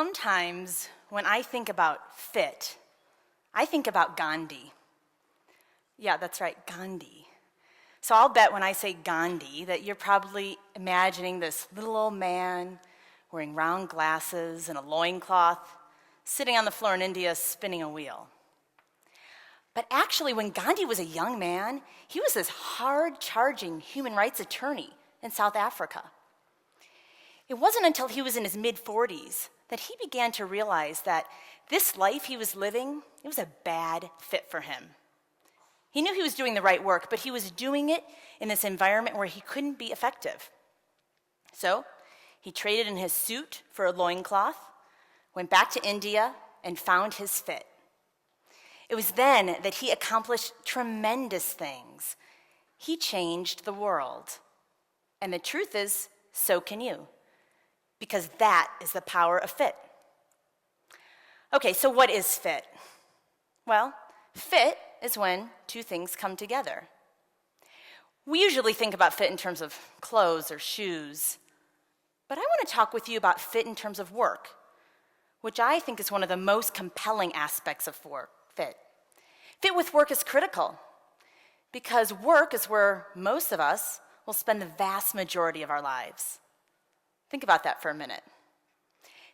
Sometimes when I think about fit, I think about Gandhi. Yeah, that's right, Gandhi. So I'll bet when I say Gandhi that you're probably imagining this little old man wearing round glasses and a loincloth, sitting on the floor in India spinning a wheel. But actually, when Gandhi was a young man, he was this hard-charging human rights attorney in South Africa. It wasn't until he was in his mid-40s that he began to realize that this life he was living, it was a bad fit for him. He knew he was doing the right work, but he was doing it in this environment where he couldn't be effective. So he traded in his suit for a loincloth, went back to India, and found his fit. It was then that he accomplished tremendous things. He changed the world. And the truth is, so can you, because that is the power of fit. Okay, so what is fit? Well, fit is when two things come together. We usually think about fit in terms of clothes or shoes, but I want to talk with you about fit in terms of work, which I think is one of the most compelling aspects of fit. Fit with work is critical because work is where most of us will spend the vast majority of our lives. Think about that for a minute.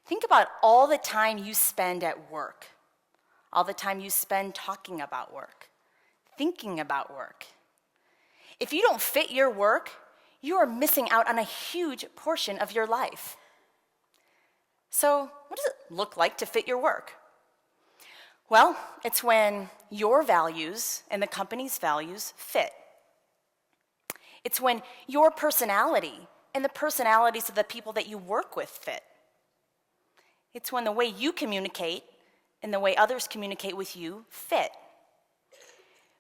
Think about all the time you spend at work, all the time you spend talking about work, thinking about work. If you don't fit your work, you are missing out on a huge portion of your life. So, what does it look like to fit your work? Well, it's when your values and the company's values fit. It's when your personality and the personalities of the people that you work with fit. It's when the way you communicate and the way others communicate with you fit.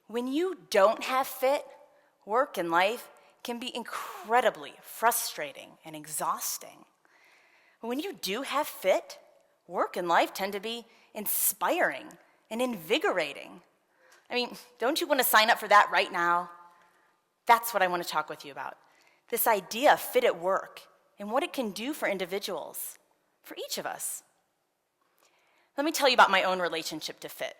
When you don't have fit, work and life can be incredibly frustrating and exhausting. When you do have fit, work and life tend to be inspiring and invigorating. I mean, don't you want to sign up for that right now? That's what I want to talk with you about. This idea of fit at work and what it can do for individuals, for each of us. Let me tell you about my own relationship to fit.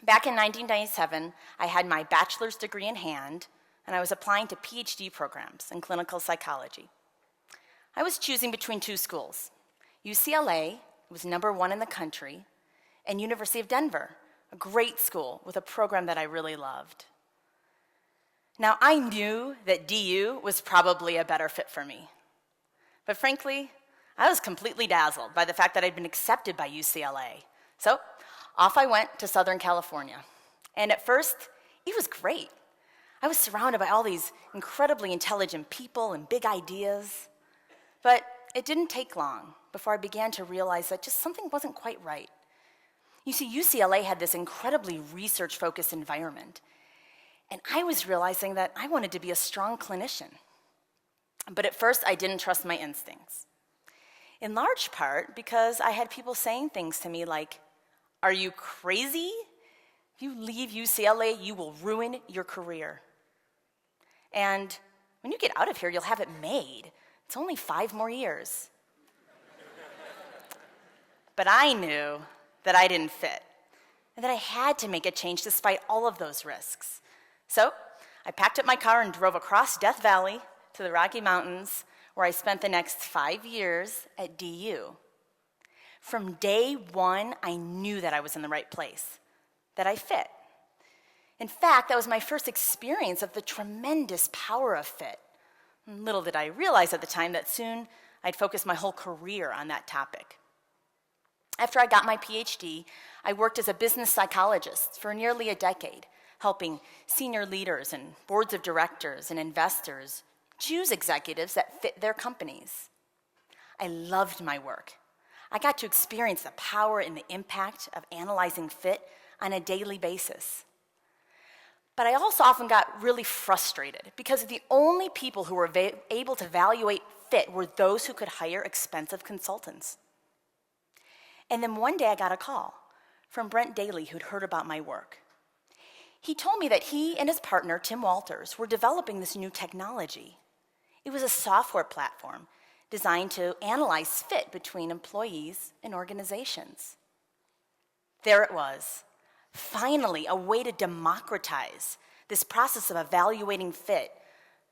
Back in 1997, I had my bachelor's degree in hand, and I was applying to PhD programs in clinical psychology. I was choosing between two schools. UCLA was #1 in the country, and University of Denver, a great school with a program that I really loved. Now, I knew that DU was probably a better fit for me. But frankly, I was completely dazzled by the fact that I'd been accepted by UCLA. So off I went to Southern California. And at first, it was great. I was surrounded by all these incredibly intelligent people and big ideas. But it didn't take long before I began to realize that just something wasn't quite right. You see, UCLA had this incredibly research-focused environment. And I was realizing that I wanted to be a strong clinician. But at first, I didn't trust my instincts. In large part because I had people saying things to me like, "Are you crazy? If you leave UCLA, you will ruin your career. And when you get out of here, you'll have it made. It's only 5 more years." But I knew that I didn't fit and that I had to make a change despite all of those risks. So I packed up my car and drove across Death Valley to the Rocky Mountains, where I spent the next 5 years at DU. From day one, I knew that I was in the right place, that I fit. In fact, that was my first experience of the tremendous power of fit. Little did I realize at the time that soon I'd focus my whole career on that topic. After I got my PhD, I worked as a business psychologist for nearly a decade, helping senior leaders and boards of directors and investors choose executives that fit their companies. I loved my work. I got to experience the power and the impact of analyzing fit on a daily basis. But I also often got really frustrated because the only people who were able to evaluate fit were those who could hire expensive consultants. And then one day I got a call from Brent Daly, who'd heard about my work. He told me that he and his partner, Tim Walters, were developing this new technology. It was a software platform designed to analyze fit between employees and organizations. There it was, finally a way to democratize this process of evaluating fit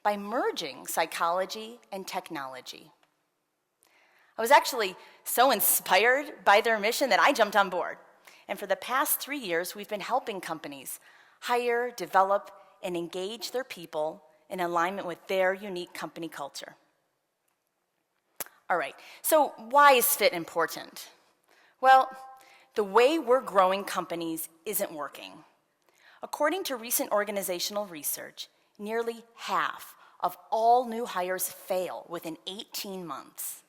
by merging psychology and technology. I was actually so inspired by their mission that I jumped on board. And for the past 3 years, we've been helping companies hire, develop, and engage their people in alignment with their unique company culture. All right, so why is fit important? Well, the way we're growing companies isn't working. According to recent organizational research, nearly half of all new hires fail within 18 months.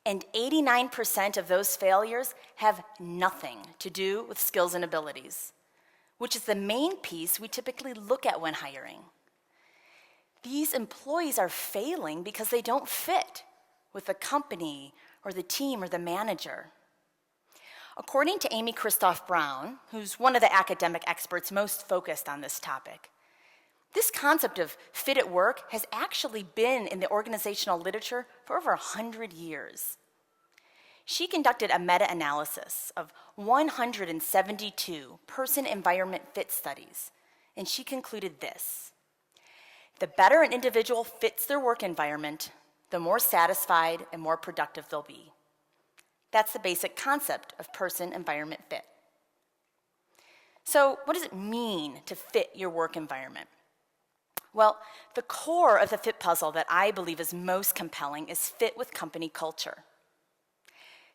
And 89% of those failures have nothing to do with skills and abilities, which is the main piece we typically look at when hiring. These employees are failing because they don't fit with the company or the team or the manager. According to Amy Kristof Brown, who's one of the academic experts most focused on this topic, this concept of fit at work has actually been in the organizational literature for over 100 years. She conducted a meta-analysis of 172 person-environment fit studies, and she concluded this: the better an individual fits their work environment, the more satisfied and more productive they'll be. That's the basic concept of person-environment fit. So what does it mean to fit your work environment? Well, the core of the fit puzzle that I believe is most compelling is fit with company culture.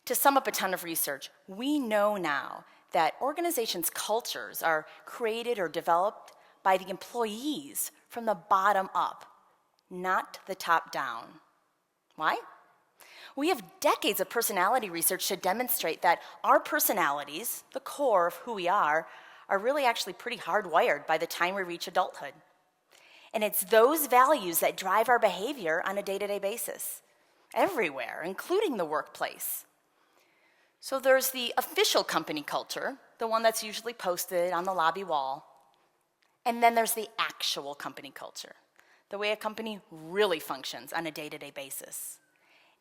To sum up a ton of research, we know now that organizations' cultures are created or developed by the employees from the bottom up, not the top down. Why? We have decades of personality research to demonstrate that our personalities, the core of who we are really actually pretty hardwired by the time we reach adulthood. And it's those values that drive our behavior on a day-to-day basis, everywhere, including the workplace. So there's the official company culture, the one that's usually posted on the lobby wall. And then there's the actual company culture, the way a company really functions on a day-to-day basis.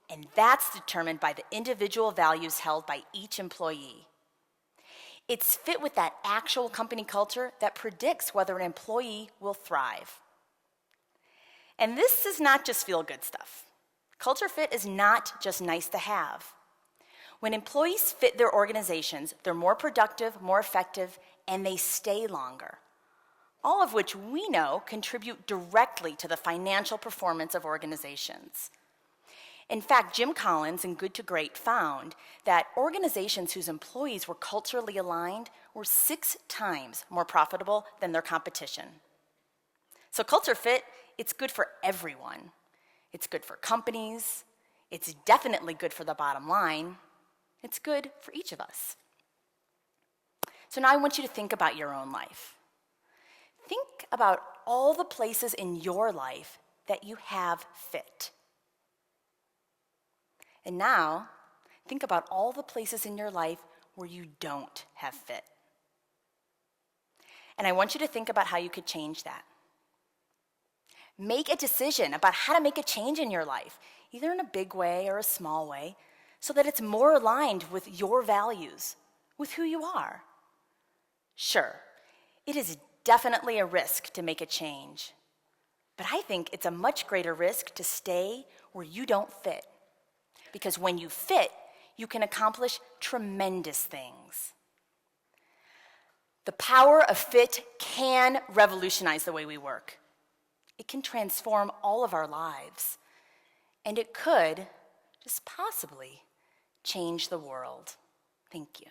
And that's determined by the individual values held by each employee. It's fit with that actual company culture that predicts whether an employee will thrive. And this is not just feel-good stuff. Culture fit is not just nice to have. When employees fit their organizations, they're more productive, more effective, and they stay longer. All of which we know contribute directly to the financial performance of organizations. In fact, Jim Collins in Good to Great found that organizations whose employees were culturally aligned were 6 times more profitable than their competition. So culture fit, it's good for everyone. It's good for companies. It's definitely good for the bottom line. It's good for each of us. So now I want you to think about your own life. Think about all the places in your life that you have fit. And now, think about all the places in your life where you don't have fit. And I want you to think about how you could change that. Make a decision about how to make a change in your life, either in a big way or a small way, so that it's more aligned with your values, with who you are. Sure, it is definitely a risk to make a change, but I think it's a much greater risk to stay where you don't fit. Because when you fit, you can accomplish tremendous things. The power of fit can revolutionize the way we work. It can transform all of our lives. And it could, just possibly, change the world. Thank you.